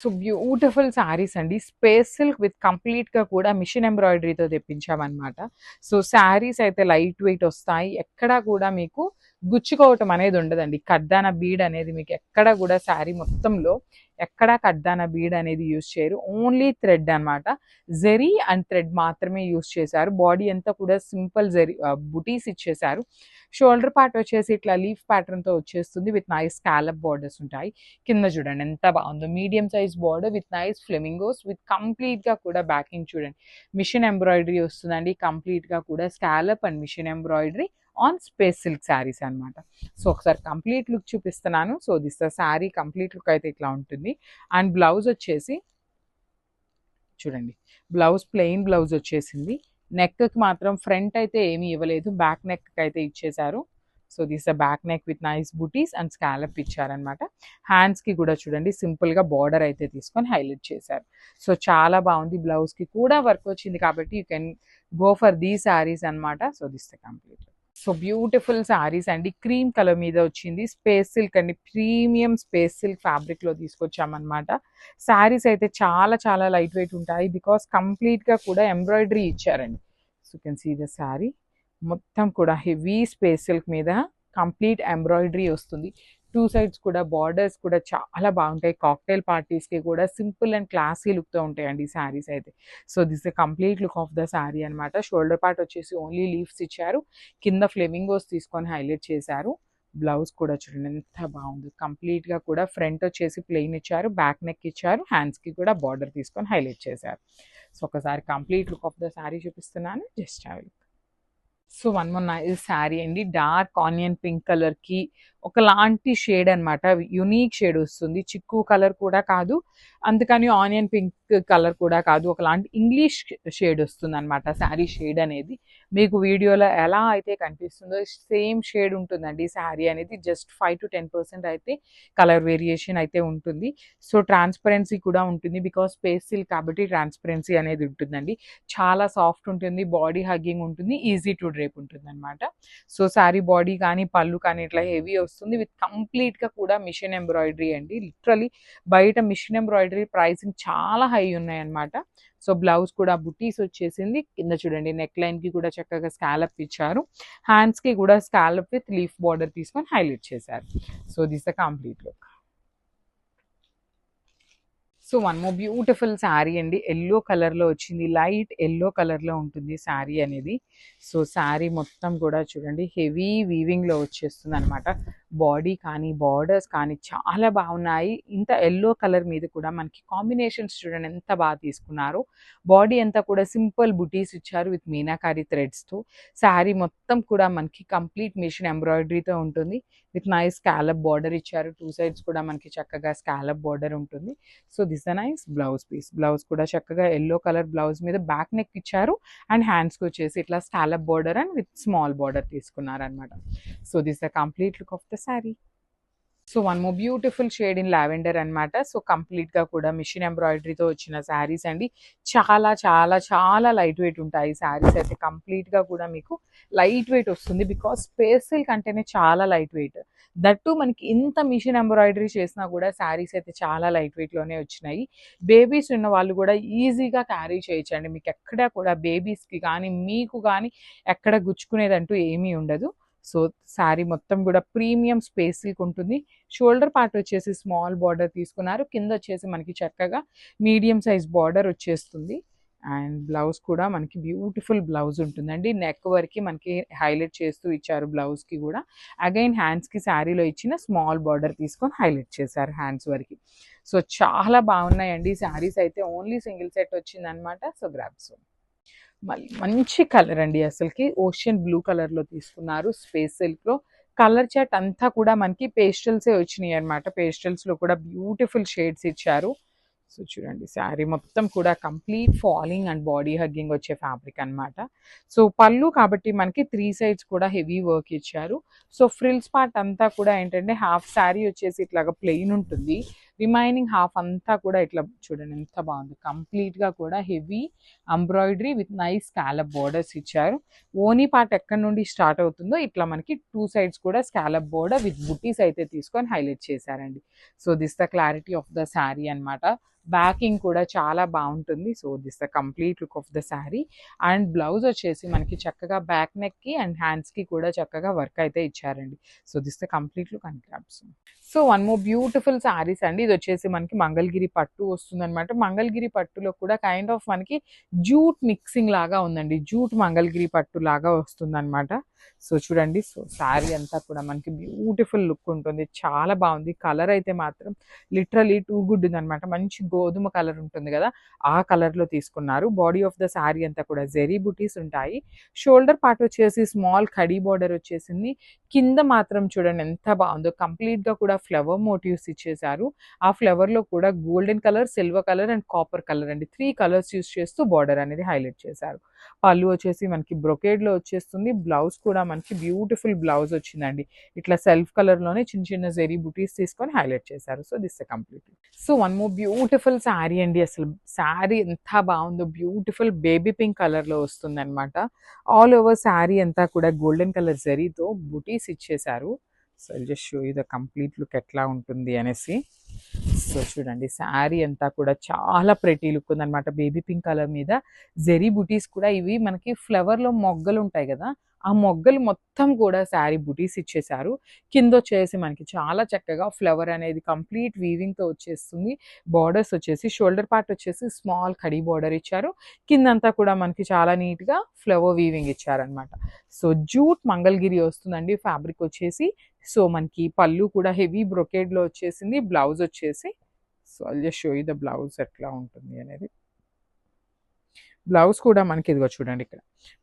So beautiful saris అండి. Space silk with కంప్లీట్‌గా కూడా మిషన్ ఎంబ్రాయిడరీతో తెప్పించామనమాట. సో శారీస్ అయితే లైట్ వెయిట్ వస్తాయి. ఎక్కడా కూడా మీకు గుచ్చుకోవటం అనేది ఉండదండి. కడ్దాన బీడ్ అనేది మీకు ఎక్కడ కూడా శారీ మొత్తంలో ఎక్కడా కడ్దాన బీడ్ అనేది యూజ్ చేయరు. ఓన్లీ థ్రెడ్ అనమాట. జెరీ అండ్ థ్రెడ్ మాత్రమే యూజ్ చేశారు. బాడీ అంతా కూడా సింపుల్ జెరీ బుటీస్ ఇచ్చేశారు. షోల్డర్ పార్ట్ వచ్చేసి ఇట్లా లీఫ్ ప్యాటర్న్‌తో వచ్చేస్తుంది. విత్ నైస్ స్కాలప్ బోర్డర్స్ ఉంటాయి. కింద చూడండి ఎంత బాగుందో, medium size border with nice flamingos with కంప్లీట్‌గా కూడా బ్యాకింగ్ చూడండి. మిషన్ ఎంబ్రాయిడరీ వస్తుందండి. కంప్లీట్‌గా కూడా scallop and machine embroidery on space silk saris అనమాట. సో ఒకసారి కంప్లీట్ లుక్ చూపిస్తున్నాను. So this the sari complete look అయితే ఇట్లా ఉంటుంది. అండ్ బ్లౌజ్ వచ్చేసి చూడండి, బ్లౌజ్ ప్లెయిన్ బ్లౌజ్ వచ్చేసింది. నెక్కి మాత్రం ఫ్రంట్ అయితే ఏమీ ఇవ్వలేదు, బ్యాక్ నెక్ అయితే ఇచ్చేశారు. So this the back neck with nice buttis and scallop ఇచ్చారనమాట. హ్యాండ్స్కి కూడా చూడండి సింపుల్గా బార్డర్ అయితే తీసుకొని హైలైట్ చేశారు. సో చాలా బాగుంది. బ్లౌజ్కి కూడా వర్క్ వచ్చింది కాబట్టి యూ కెన్ గో ఫర్ దీ శారీస్ అనమాట. So this the complete. So beautiful saris అండి. క్రీమ్ కలర్ మీద వచ్చింది. స్పేస్ సిల్క్ అండి, ప్రీమియం స్పేస్ సిల్క్ ఫ్యాబ్రిక్లో తీసుకొచ్చామన్నమాట. శారీస్ అయితే చాలా చాలా లైట్ వెయిట్ ఉంటాయి బికాస్ కంప్లీట్గా కూడా ఎంబ్రాయిడరీ ఇచ్చారండి. So you can see the sari మొత్తం కూడా హెవీ స్పేస్ సిల్క్ మీద కంప్లీట్ ఎంబ్రాయిడరీ వస్తుంది. టూ సైడ్స్ కూడా బార్డర్స్ కూడా చాలా బాగుంటాయి. కాక్టైల్ పార్టీస్కి కూడా సింపుల్ అండ్ క్లాసీ లుక్తో ఉంటాయండి ఈ శారీస్ అయితే. So this the complete look of the sari అనమాట. షోల్డర్ పార్ట్ వచ్చేసి ఓన్లీ లీవ్స్ ఇచ్చారు. కింద ఫ్లెమింగోస్ తీసుకొని హైలైట్ చేశారు. బ్లౌజ్ కూడా చూడండి ఎంత బాగుంది. కంప్లీట్గా కూడా ఫ్రంట్ వచ్చేసి ప్లెయిన్ ఇచ్చారు, బ్యాక్ నెక్ ఇచ్చారు, హ్యాండ్స్కి కూడా బార్డర్ తీసుకొని హైలైట్ చేశారు. సో ఒకసారి complete look of the sari చూపిస్తున్నాను. Just have look. So one more nice sari అండి. డార్క్ ఆనియన్ పింక్ కలర్కి ఒకలాంటి షేడ్ అనమాట. యునీక్ షేడ్ వస్తుంది. చిక్కు కలర్ కూడా కాదు, అందుకని ఆనియన్ పింక్ కలర్ కూడా కాదు. ఒకలాంటి ఇంగ్లీష్ షేడ్ వస్తుంది అనమాట శారీ షేడ్ అనేది. మీకు వీడియోలో ఎలా అయితే కనిపిస్తుందో సేమ్ షేడ్ ఉంటుందండి శారీ అనేది. జస్ట్ 5 to 10% అయితే కలర్ వేరియేషన్ అయితే ఉంటుంది. సో ట్రాన్స్పరెన్సీ కూడా ఉంటుంది బికాస్ స్పేస్ సిల్క్ కాబట్టి ట్రాన్స్పరెన్సీ అనేది ఉంటుందండి. చాలా సాఫ్ట్ ఉంటుంది, బాడీ హగ్గింగ్ ఉంటుంది, ఈజీ టు డ్రేప్ ఉంటుంది అనమాట. సో శారీ బాడీ కానీ పళ్ళు కానీ ఇట్లా హెవీ వస్తుంది విత్ కంప్లీట్గా కూడా మిషన్ ఎంబ్రాయిడరీ అండి. లిటరలీ బయట మిషన్ ఎంబ్రాయిడరీ ప్రైసింగ్ చాలా హై ఉన్నాయి అనమాట. సో బ్లౌజ్ కూడా బుటీస్ వచ్చేసింది. కింద చూడండి నెక్ లైన్కి కూడా చక్కగా స్కాలప్ ఇచ్చారు. హ్యాండ్స్కి కూడా స్కాలప్ విత్ లీఫ్ బార్డర్ తీసుకొని హైలైట్ చేశారు. So this the complete look. So one more beautiful sari అండి. ఎల్లో కలర్లో వచ్చింది. లైట్ ఎల్లో కలర్లో ఉంటుంది శారీ అనేది. సో శారీ మొత్తం కూడా చూడండి హెవీ వీవింగ్లో వచ్చేస్తుంది అనమాట. బాడీ కానీ బార్డర్స్ కానీ చాలా బాగున్నాయి. ఇంత ఎల్లో కలర్ మీద కూడా మనకి కాంబినేషన్స్ చూడండి ఎంత బాగా తీసుకున్నారు. బాడీ అంతా కూడా సింపుల్ బుటీస్ ఇచ్చారు విత్ మీనాకారి థ్రెడ్స్తో. శారీ మొత్తం కూడా మనకి కంప్లీట్ మిషన్ ఎంబ్రాయిడరీతో ఉంటుంది విత్ నైస్ స్కాలప్ బార్డర్ ఇచ్చారు. టూ సైడ్స్ కూడా మనకి చక్కగా స్కాలప్ బార్డర్ ఉంటుంది. So this the nice blouse piece. Blouse కూడా చక్కగా ఎల్లో కలర్ బ్లౌజ్ మీద బ్యాక్ నెక్ ఇచ్చారు అండ్ హ్యాండ్స్కి వచ్చేసి ఇట్లా scallop border and with small border తీసుకున్నారనమాట. So this the complete look of the sari. So one more beautiful shade in lavender అనమాట. So కంప్లీట్గా కూడా మిషన్ ఎంబ్రాయిడరీతో వచ్చిన శారీస్ అండి. చాలా చాలా చాలా లైట్ వెయిట్ ఉంటాయి శారీస్ అయితే. కంప్లీట్గా కూడా మీకు లైట్ వెయిట్ వస్తుంది బికాస్ స్పేస్ సిల్క్ అంటేనే చాలా లైట్ వెయిట్. దట్టు మనకి ఇంత మిషన్ ఎంబ్రాయిడరీ చేసినా కూడా శారీస్ అయితే చాలా లైట్ వెయిట్లోనే వచ్చినాయి. బేబీస్ ఉన్న వాళ్ళు కూడా ఈజీగా క్యారీ చేయొచ్చండి. మీకు ఎక్కడ కూడా బేబీస్కి కానీ మీకు కానీ ఎక్కడ గుచ్చుకునేదంటూ ఏమీ ఉండదు. సో శారీ మొత్తం కూడా ప్రీమియం స్పేస్ సిల్క్ ఉంటుంది. షోల్డర్ పార్ట్ వచ్చేసి స్మాల్ బార్డర్ తీసుకున్నారు. కింద వచ్చేసి మనకి చక్కగా మీడియం సైజ్ బార్డర్ వచ్చేస్తుంది. అండ్ బ్లౌజ్ కూడా మనకి బ్యూటిఫుల్ బ్లౌజ్ ఉంటుందండి. నెక్ వరకు మనకి హైలైట్ చేస్తూ ఇచ్చారు బ్లౌజ్కి కూడా. అగైన్ హ్యాండ్స్కి శారీలో ఇచ్చిన స్మాల్ బార్డర్ తీసుకొని హైలైట్ చేశారు హ్యాండ్స్ వరకు. సో చాలా బాగున్నాయండి శారీస్ అయితే. ఓన్లీ సింగిల్ సెట్ వచ్చిందనమాట. సో గ్రాబ్స్ మళ్ళీ మంచి కలర్ అండి. అసలుకి ఓషియన్ బ్లూ కలర్లో తీసుకున్నారు స్పేస్ సిల్క్లో. కలర్ చాట్ అంతా కూడా మనకి పేస్టల్సే వచ్చినాయి అనమాట. పేస్టల్స్లో కూడా బ్యూటిఫుల్ షేడ్స్ ఇచ్చారు. సో చూడండి శారీ మొత్తం కూడా complete falling and body hugging వచ్చే ఫ్యాబ్రిక్ అనమాట. సో పళ్ళు కాబట్టి మనకి 3 సైడ్స్ కూడా హెవీ వర్క్ ఇచ్చారు. సో ఫ్రిల్స్ పార్ట్ అంతా కూడా ఏంటంటే హాఫ్ శారీ వచ్చేసి ఇట్లాగా ప్లెయిన్ ఉంటుంది. రిమైనింగ్ హాఫ్ అంతా కూడా ఇట్లా చూడండి ఎంత బాగుంది, కంప్లీట్గా కూడా heavy embroidery with nice scallop borders ఇచ్చారు. ఓనీ పార్ట్ ఎక్కడి నుండి స్టార్ట్ అవుతుందో ఇట్లా మనకి 2 సైడ్స్ కూడా స్కాలప్ బోర్డర్ విత్ బుటీస్ అయితే తీసుకొని హైలైట్ చేశారండి. So this the clarity of the sari అనమాట. బ్యాకింగ్ కూడా చాలా బాగుంటుంది. So this the complete look of the sari. And blouse వచ్చేసి మనకి చక్కగా బ్యాక్ నెక్కి అండ్ హ్యాండ్స్కి కూడా చక్కగా వర్క్ అయితే ఇచ్చారండి. So this the complete look and crops. So one more beautiful saris అండి. ఇది వచ్చేసి మనకి మంగళగిరి పట్టు వస్తుంది అనమాట. మంగళగిరి పట్టులో కూడా కైండ్ ఆఫ్ మనకి జూట్ మిక్సింగ్ లాగా ఉందండి, జూట్ మంగళగిరి పట్టు లాగా వస్తుంది అనమాట. సో చూడండి, సో శారీ అంతా కూడా మనకి బ్యూటిఫుల్ లుక్ ఉంటుంది, చాలా బాగుంది. కలర్ అయితే మాత్రం లిటరలీ టూ గుడ్ ఉంది అనమాట. మంచి గోధుమ కలర్ ఉంటుంది కదా, ఆ కలర్లో తీసుకున్నారు. బాడీ ఆఫ్ ద శారీ అంతా కూడా జెరీ బుటీస్ ఉంటాయి. షోల్డర్ పార్ట్ వచ్చేసి స్మాల్ కడీ బార్డర్ వచ్చేసింది. కింద మాత్రం చూడండి ఎంత బాగుందో, కంప్లీట్గా కూడా ఫ్లవర్ మోటివ్స్ ఇచ్చేసారు. ఆ ఫ్లవర్లో కూడా golden colour, silver colour and copper colour అండి, 3 కలర్స్ యూస్ చేస్తూ బార్డర్ అనేది హైలైట్ చేశారు. పళ్ళు వచ్చేసి మనకి బ్రొకేడ్లో వచ్చేస్తుంది. బ్లౌజ్ కూడా మనకి బ్యూటిఫుల్ బ్లౌజ్ వచ్చిందండి. ఇట్లా సెల్ఫ్ కలర్లోనే చిన్న చిన్న జెరీ బుటీస్ తీసుకొని హైలైట్ చేశారు. So this complete. So one more beautiful sari అండి. అసలు శారీ ఎంత బాగుందో, బ్యూటిఫుల్ బేబీ పింక్ కలర్లో వస్తుంది అనమాట. ఆల్ ఓవర్ శారీ అంతా కూడా గోల్డెన్ కలర్ జరీతో బుటీస్ ఇచ్చేసారు. So just show you the complete look ఎట్లా ఉంటుంది అనేసి. సో చూడండి, శారీ అంతా కూడా చాలా ప్రెటీ లుక్ ఉందన్నమాట. బేబీ పింక్ కలర్ మీద జెరీ బుటీస్ కూడా, ఇవి మనకి ఫ్లవర్లో మొగ్గలు ఉంటాయి కదా, ఆ మొగ్గలు మొత్తం కూడా శారీ బుటీస్ ఇచ్చేసారు. కింద వచ్చేసి మనకి చాలా చక్కగా ఫ్లవర్ అనేది కంప్లీట్ వీవింగ్తో వచ్చేస్తుంది. బార్డర్స్ వచ్చేసి షోల్డర్ పార్ట్ వచ్చేసి స్మాల్ కడీ బార్డర్ ఇచ్చారు. కిందంతా కూడా మనకి చాలా నీట్గా ఫ్లవర్ వీవింగ్ ఇచ్చారనమాట. సో జూట్ మంగళగిరి వస్తుందండి ఫ్యాబ్రిక్ వచ్చేసి. సో మనకి పళ్ళు కూడా హెవీ బ్రొకేడ్లో వచ్చేసింది. బ్లౌజ్ వచ్చేసి, so I'll just show you the blouse ఎట్లా ఉంటుంది అనేది. బ్లౌజ్ కూడా మనకి ఇదిగో చూడండి, ఇక్కడ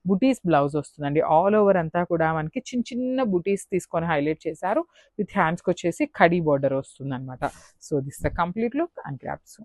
బుటీస్ బ్లౌజ్ వస్తుందండి. ఆల్ ఓవర్ అంతా కూడా మనకి చిన్న చిన్న బుటీస్ తీసుకొని హైలైట్ చేశారు. విత్ హ్యాండ్స్కి వచ్చేసి కడీ బార్డర్ వస్తుంది అనమాట. So this the complete look and crops.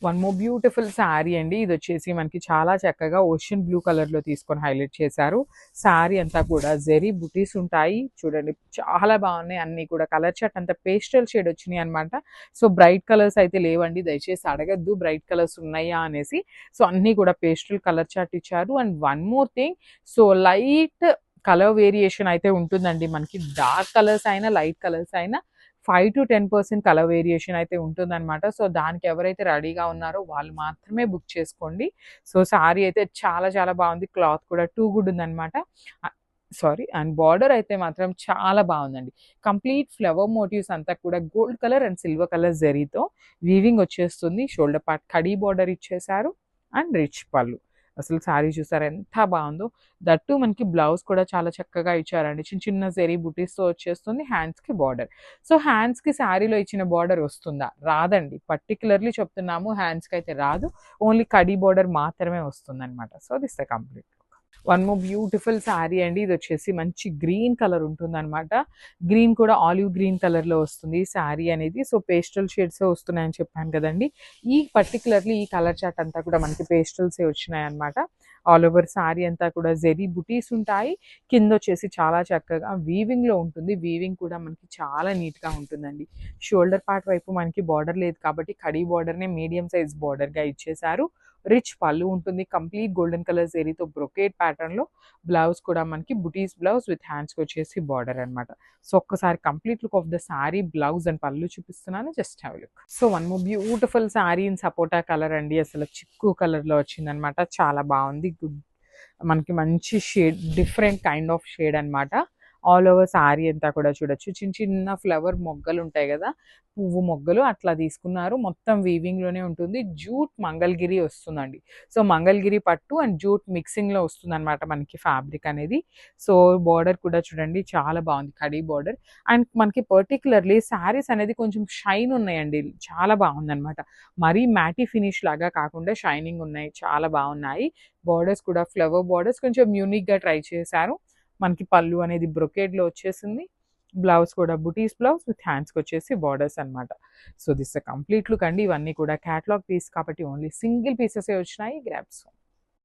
One more beautiful sari అండి. ఇది వచ్చేసి మనకి చాలా చక్కగా ఓషన్ బ్లూ కలర్లో తీసుకొని హైలైట్ చేశారు. శారీ అంతా కూడా జెరీ బుటీస్ ఉంటాయి. చూడండి చాలా బాగున్నాయి అన్నీ కూడా. కలర్ చార్ట్ అంతా పేస్టల్ షేడ్ వచ్చినాయి అనమాట. సో బ్రైట్ కలర్స్ అయితే లేవండి, దయచేసి అడగద్దు బ్రైట్ కలర్స్ ఉన్నాయా అనేసి. సో అన్నీ కూడా పేస్టల్ కలర్ చార్ట్ ఇచ్చారు. And one more thing, so light colour variation అయితే ఉంటుందండి మనకి. డార్క్ కలర్స్ అయినా లైట్ కలర్స్ అయినా 5 to 10% కలర్ వేరియేషన్ అయితే ఉంటుందన్నమాట. సో దానికి ఎవరైతే రెడీగా ఉన్నారో వాళ్ళు మాత్రమే బుక్ చేసుకోండి. సో శారీ అయితే చాలా చాలా బాగుంది. క్లాత్ కూడా టూ గుడ్ ఉందన్నమాట. సారీ, అండ్ బార్డర్ అయితే మాత్రం చాలా బాగుందండి. కంప్లీట్ ఫ్లవర్ మోటివ్స్ అంతా కూడా gold colour and silver colour జరీతో వీవింగ్ వచ్చేస్తుంది. షోల్డర్ పార్ట్ కడీ బార్డర్ ఇచ్చేసారు అండ్ రిచ్ పళ్ళు. అసలు శారీ చూసారు ఎంత బాగుందో. దట్టు మనకి బ్లౌజ్ కూడా చాలా చక్కగా ఇచ్చారండి. చిన్న చిన్న జెరీ బుటీస్తో వచ్చేస్తుంది. హ్యాండ్స్కి బార్డర్. సో హ్యాండ్స్కి శారీలో ఇచ్చిన బార్డర్ వస్తుందా? రాదండి. పర్టికులర్లీ చెప్తున్నాము, హ్యాండ్స్కి అయితే రాదు. ఓన్లీ కడీ బార్డర్ మాత్రమే వస్తుంది అనమాట. So this the complete. One more beautiful sari అండి. ఇది వచ్చేసి మంచి గ్రీన్ కలర్ ఉంటుందన్నమాట. గ్రీన్ కూడా ఆలివ్ గ్రీన్ కలర్లో వస్తుంది శారీ అనేది. సో పేస్టల్ షేడ్సే వస్తున్నాయని చెప్పాను కదండి. ఈ పర్టికులర్లీ ఈ కలర్ చార్ట్ అంతా కూడా మనకి పేస్టల్సే వచ్చినాయి అనమాట. ఆల్ ఓవర్ శారీ అంతా కూడా జెరీ బుటీస్ ఉంటాయి. కింద వచ్చేసి చాలా చక్కగా వీవింగ్లో ఉంటుంది. వీవింగ్ కూడా మనకి చాలా నీట్గా ఉంటుందండి. షోల్డర్ పార్ట్ వైపు మనకి బార్డర్ లేదు కాబట్టి కడీ బార్డర్నే మీడియం సైజ్ బార్డర్గా ఇచ్చేసారు. రిచ్ పళ్ళు ఉంటుంది. కంప్లీట్ గోల్డెన్ కలర్ జెరీతో బ్రొకేట్ ప్యాటర్న్లో. బ్లౌజ్ కూడా మనకి బుటీస్ బ్లౌజ్ విత్ హ్యాండ్స్కి వచ్చేసి బార్డర్ అనమాట. సో ఒక్కసారి complete look of the sari, blouse and పళ్ళు చూపిస్తున్నాను, just have look. So one more beautiful sari in sapota colour అండి. అసలు చిక్కు కలర్లో వచ్చిందనమాట. చాలా బాగుంది. మనకి మంచి shade, different kind of shade అనమాట. ఆల్ ఓవర్ శారీ అంతా కూడా చూడొచ్చు. చిన్న చిన్న ఫ్లవర్ మొగ్గలు ఉంటాయి కదా, పువ్వు మొగ్గలు అట్లా తీసుకున్నారు. మొత్తం వీవింగ్లోనే ఉంటుంది. జూట్ మంగళగిరి వస్తుందండి. సో మంగళగిరి పట్టు అండ్ జూట్ మిక్సింగ్లో వస్తుంది అనమాట మనకి ఫ్యాబ్రిక్ అనేది. సో బార్డర్ కూడా చూడండి చాలా బాగుంది, కడీ బార్డర్. అండ్ మనకి పర్టికులర్లీ శారీస్ అనేది కొంచెం షైన్ ఉన్నాయండి, చాలా బాగుందనమాట. మరీ మ్యాటీ ఫినిష్ లాగా కాకుండా షైనింగ్ ఉన్నాయి, చాలా బాగున్నాయి. బార్డర్స్ కూడా ఫ్లవర్ బార్డర్స్ కొంచెం యూనిక్గా ట్రై చేశారు. మనకి పళ్ళు అనేది బ్రొకేడ్లో వచ్చేసింది. బ్లౌజ్ కూడా బుటీస్ బ్లౌజ్ విత్ హ్యాండ్స్కి వచ్చేసి బార్డర్స్ అనమాట. సో దిస్ కంప్లీట్ లుక్ అండి. ఇవన్నీ కూడా క్యాటలాగ్ పీస్ కాబట్టి ఓన్లీ సింగిల్ పీసెసే వచ్చినాయి. గ్రాబ్స్.